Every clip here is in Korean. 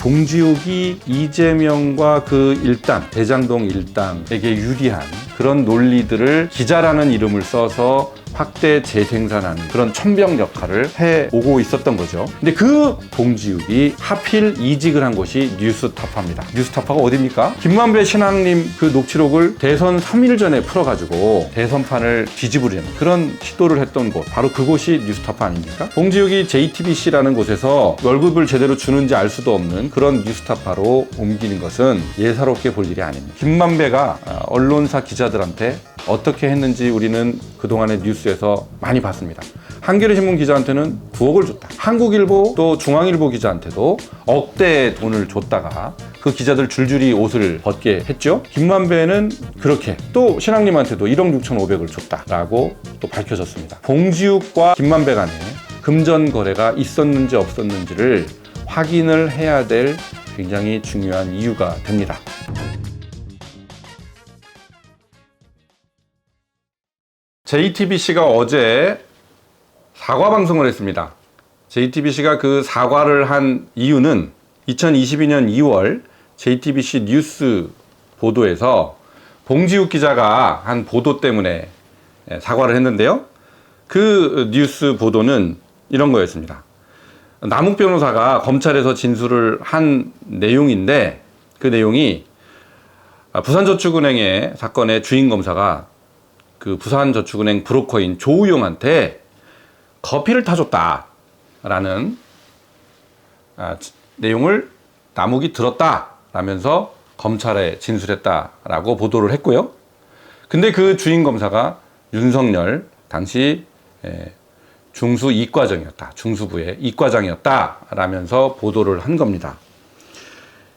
봉지욱이 이재명과 그 일당, 대장동 일당에게 유리한 그런 논리들을 기자라는 이름을 써서 확대 재생산하는 그런 천병 역할을 해오고 있었던 거죠. 근데 그 봉지욱이 하필 이직을 한 곳이 뉴스타파입니다. 뉴스타파가 어디입니까? 김만배 신앙님 그 녹취록을 대선 3일 전에 풀어가지고 대선판을 뒤집으려는 그런 시도를 했던 곳, 바로 그곳이 뉴스타파 아닙니까? 봉지욱이 JTBC라는 곳에서 월급을 제대로 주는지 알 수도 없는 그런 뉴스타파로 옮기는 것은 예사롭게 볼 일이 아닙니다. 김만배가 언론사 기자들한테 어떻게 했는지 우리는 그동안의 뉴스에서 많이 봤습니다. 한겨레 신문 기자한테는 9억을 줬다. 한국일보 또 중앙일보 기자한테도 억대의 돈을 줬다가 그 기자들 줄줄이 옷을 벗게 했죠. 김만배는 그렇게 또 신앙님한테도 1억 6,500을 줬다라고 또 밝혀졌습니다. 봉지욱과 김만배 간에 금전 거래가 있었는지 없었는지를 확인을 해야 될 굉장히 중요한 이유가 됩니다. JTBC가 어제 사과 방송을 했습니다. JTBC가 그 사과를 한 이유는 2022년 2월 JTBC 뉴스 보도에서 봉지욱 기자가 한 보도 때문에 사과를 했는데요. 그 뉴스 보도는 이런 거였습니다. 남욱 변호사가 검찰에서 진술을 한 내용인데 그 내용이 부산저축은행의 사건의 주인 검사가 그 부산저축은행 브로커인 조우용한테 커피를 타줬다라는 내용을 남욱이 들었다라면서 검찰에 진술했다라고 보도를 했고요. 근데 그 주인 검사가 윤석열 당시 중수 이과장이었다. 중수부의 이과장이었다라면서 보도를 한 겁니다.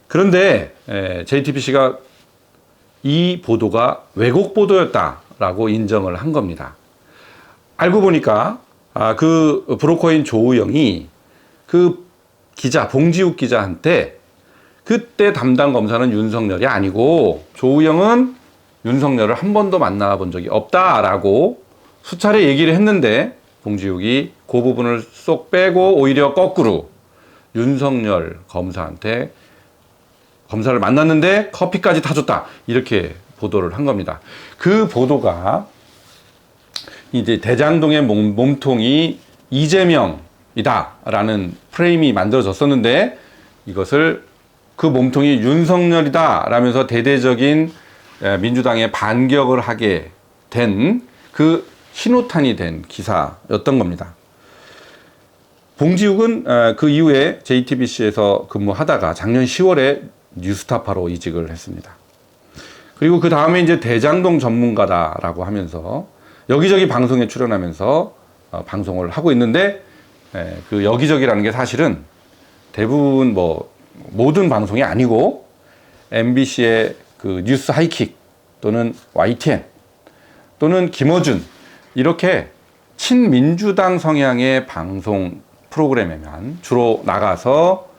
그런데 JTBC가 이 보도가 왜곡 보도였다라고 인정을 한 겁니다. 알고 보니까 그 브로커인 조우영이 그 기자 봉지욱 기자한테 그때 담당 검사는 윤석열이 아니고 조우영은 윤석열을 한 번도 만나본 적이 없다라고 수차례 얘기를 했는데 봉지욱이 그 부분을 쏙 빼고 오히려 거꾸로 윤석열 검사한테 검사를 만났는데 커피까지 타줬다 이렇게 보도를 한 겁니다. 그 보도가 이제 대장동의 몸통이 이재명이다라는 프레임이 만들어졌었는데 이것을 그 몸통이 윤석열이다라면서 대대적인 민주당의 반격을 하게 된 그 신호탄이 된 기사였던 겁니다. 봉지욱은 그 이후에 JTBC에서 근무하다가 작년 10월에 뉴스타파로 이직을 했습니다. 그리고 그 다음에 이제 대장동 전문가다라고 하면서 여기저기 방송에 출연하면서 방송을 하고 있는데 그 여기저기라는 게 사실은 대부분 모든 방송이 아니고 MBC의 그 뉴스 하이킥 또는 YTN 또는 김어준 이렇게 친민주당 성향의 방송 프로그램에만 주로 나가서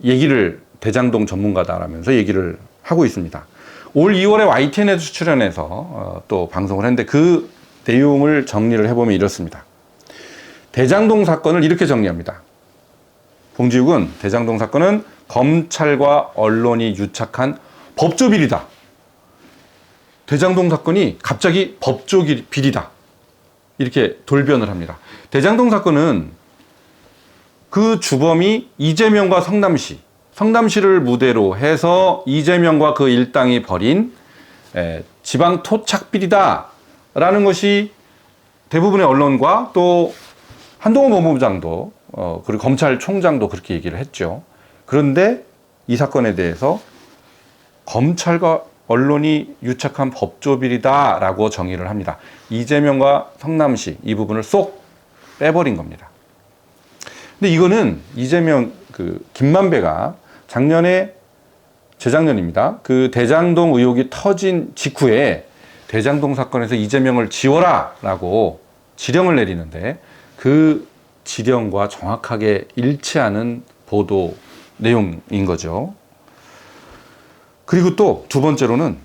얘기를 대장동 전문가다라면서 얘기를 하고 있습니다. 올 2월에 YTN에도 출연해서 또 방송을 했는데 그 내용을 정리를 해보면 이렇습니다. 대장동 사건을 이렇게 정리합니다. 봉지욱은 대장동 사건은 검찰과 언론이 유착한 법조 비리다. 대장동 사건이 갑자기 법조 비리다. 이렇게 돌변을 합니다. 대장동 사건은 그 주범이 이재명과 성남시를 무대로 해서 이재명과 그 일당이 벌인 지방 토착 비리다라는 것이 대부분의 언론과 또 한동훈 법무부장도 그리고 검찰총장도 그렇게 얘기를 했죠. 그런데 이 사건에 대해서 검찰과 언론이 유착한 법조비리다라고 정의를 합니다. 이재명과 성남시 이 부분을 쏙 빼버린 겁니다. 근데 이거는 이재명 김만배가 재작년입니다. 그 대장동 의혹이 터진 직후에 대장동 사건에서 이재명을 지워라라고 지령을 내리는데 그 지령과 정확하게 일치하는 보도 내용인 거죠. 그리고 또 두 번째로는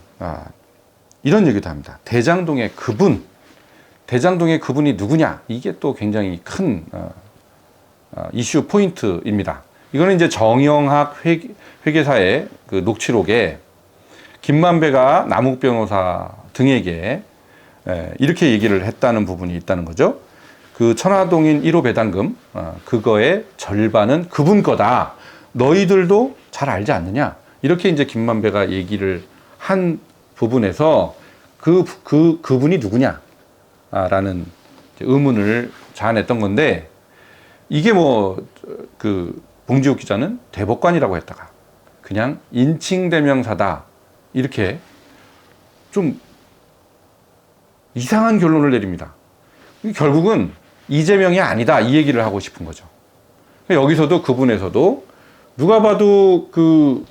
이런 얘기도 합니다. 대장동의 그분이 누구냐? 이게 또 굉장히 큰 이슈 포인트입니다. 이거는 이제 정영학 회계사의 그 녹취록에 김만배가 남욱 변호사 등에게 이렇게 얘기를 했다는 부분이 있다는 거죠. 그 천화동인 1호 배당금, 그거의 절반은 그분 거다. 너희들도 잘 알지 않느냐? 이렇게 이제 김만배가 얘기를 한 부분에서 그분이 누구냐? 라는 의문을 자아냈던 건데, 이게 그 봉지욱 기자는 대법관이라고 했다가 그냥 인칭대명사다. 이렇게 좀 이상한 결론을 내립니다. 결국은 이재명이 아니다. 이 얘기를 하고 싶은 거죠. 여기서도 그분에서도 누가 봐도 그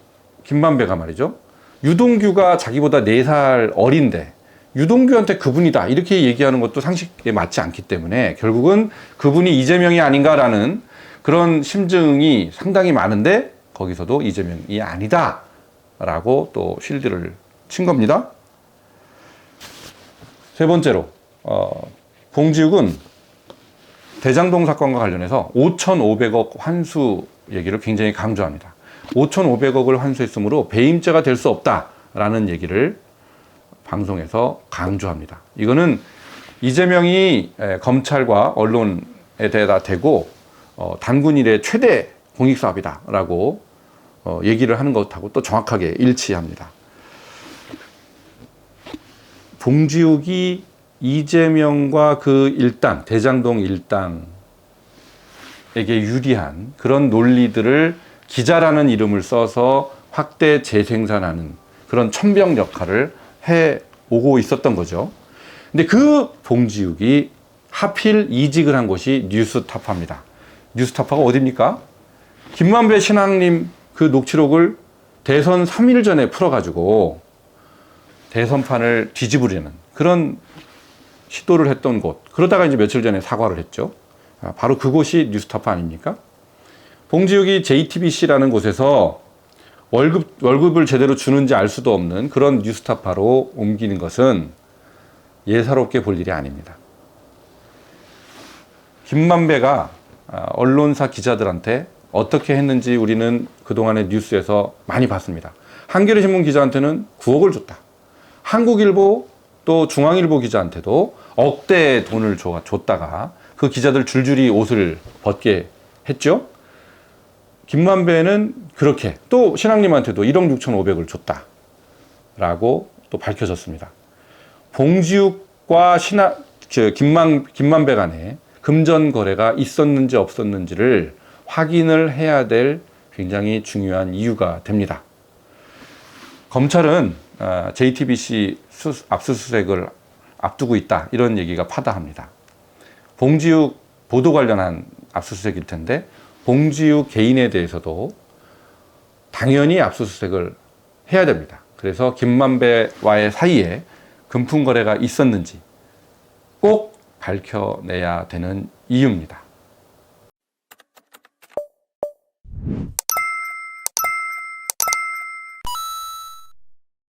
김만배가 말이죠. 유동규가 자기보다 4살 어린데 유동규한테 그분이다. 이렇게 얘기하는 것도 상식에 맞지 않기 때문에 결국은 그분이 이재명이 아닌가라는 그런 심증이 상당히 많은데 거기서도 이재명이 아니다. 라고 또 쉴드를 친 겁니다. 세 번째로, 봉지욱은 대장동 사건과 관련해서 5,500억 환수 얘기를 굉장히 강조합니다. 5,500억을 환수했으므로 배임죄가 될 수 없다라는 얘기를 방송에서 강조합니다. 이거는 이재명이 검찰과 언론에 대다 대고 단군 이래 최대 공익사업이다라고 얘기를 하는 것하고 또 정확하게 일치합니다. 봉지욱이 이재명과 그 일당, 대장동 일당에게 유리한 그런 논리들을 기자라는 이름을 써서 확대 재생산하는 그런 천병 역할을 해오고 있었던 거죠. 근데 그 봉지욱이 하필 이직을 한 곳이 뉴스타파입니다. 뉴스타파가 어디입니까? 김만배 신앙님 그 녹취록을 대선 3일 전에 풀어가지고 대선판을 뒤집으려는 그런 시도를 했던 곳. 그러다가 이제 며칠 전에 사과를 했죠. 바로 그곳이 뉴스타파 아닙니까? 봉지욱이 JTBC라는 곳에서 월급을 제대로 주는지 알 수도 없는 그런 뉴스타파로 옮기는 것은 예사롭게 볼 일이 아닙니다. 김만배가 언론사 기자들한테 어떻게 했는지 우리는 그동안의 뉴스에서 많이 봤습니다. 한겨레신문 기자한테는 9억을 줬다. 한국일보 또 중앙일보 기자한테도 억대의 돈을 줬다가 그 기자들 줄줄이 옷을 벗게 했죠. 김만배는 그렇게 또 신앙님한테도 1억 6,500을 줬다라고 또 밝혀졌습니다. 봉지욱과 김만배 간에 금전 거래가 있었는지 없었는지를 확인을 해야 될 굉장히 중요한 이유가 됩니다. 검찰은 JTBC 압수수색을 앞두고 있다 이런 얘기가 파다합니다. 봉지욱 보도 관련한 압수수색일 텐데 봉지욱 개인에 대해서도 당연히 압수수색을 해야 됩니다. 그래서 김만배와의 사이에 금품 거래가 있었는지 꼭 밝혀내야 되는 이유입니다.